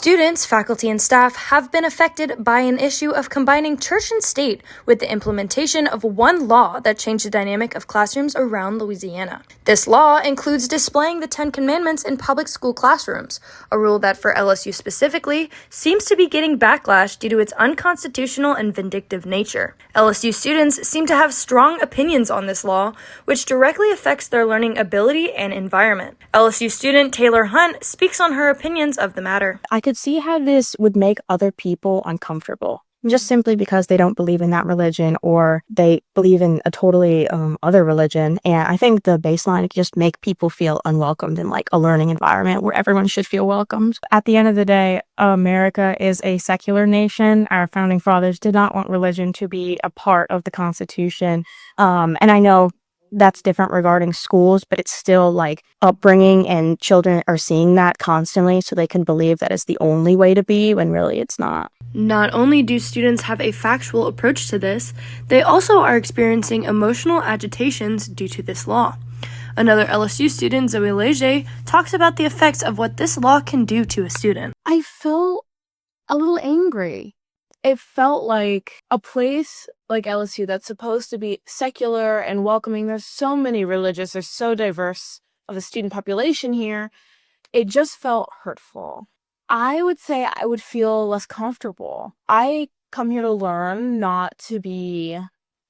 Students, faculty, and staff have been affected by an issue of combining church and state with the implementation of one law that changed the dynamic of classrooms around Louisiana. This law includes displaying the Ten Commandments in public school classrooms, a rule that for LSU specifically seems to be getting backlash due to its unconstitutional and vindictive nature. LSU students seem to have strong opinions on this law, which directly affects their learning ability and environment. LSU student Taylor Hunt speaks on her opinions of the matter. I could see how this would make other people uncomfortable, just simply because they don't believe in that religion or they believe in a totally other religion. And I think the baseline could just make people feel unwelcomed in like a learning environment where everyone should feel welcomed. At the end of the day, America is a secular nation. Our founding fathers did not want religion to be a part of the Constitution. And I know that's different regarding schools, but it's still like upbringing, and children are seeing that constantly so they can believe that it's the only way to be when really it's not. Not only do students have a factual approach to this, they also are experiencing emotional agitations due to this law. Another LSU student, Zoe Leger, talks about the effects of what this law can do to a student. I felt a little angry. It felt like a place like LSU that's supposed to be secular and welcoming. There's so many religious, there's so diverse of the student population here. It just felt hurtful. I would say I would feel less comfortable. I come here to learn, not to be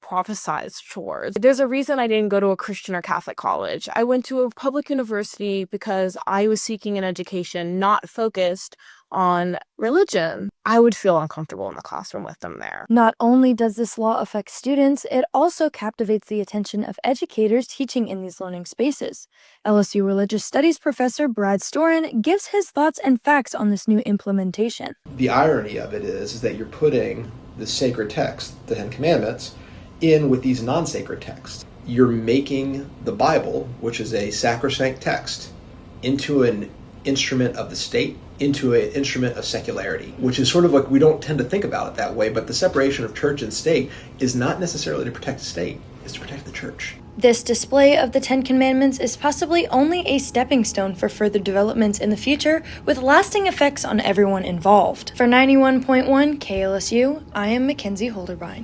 prophesized towards. There's a reason I didn't go to a Christian or Catholic college. I went to a public university because I was seeking an education not focused on religion. I would feel uncomfortable in the classroom with them there. Not only does this law affect students, it also captivates the attention of educators teaching in these learning spaces. LSU Religious Studies professor Brad Storin gives his thoughts and facts on this new implementation. The irony of it is that you're putting the sacred text, the Ten Commandments, in with these non-sacred texts. You're making the Bible, which is a sacrosanct text, into an instrument of the state, into an instrument of secularity, which is sort of like, we don't tend to think about it that way, but the separation of church and state is not necessarily to protect the state, it's to protect the church. This display of the Ten Commandments is possibly only a stepping stone for further developments in the future, with lasting effects on everyone involved. For 91.1 KLSU, I am Makenzie Holderbein.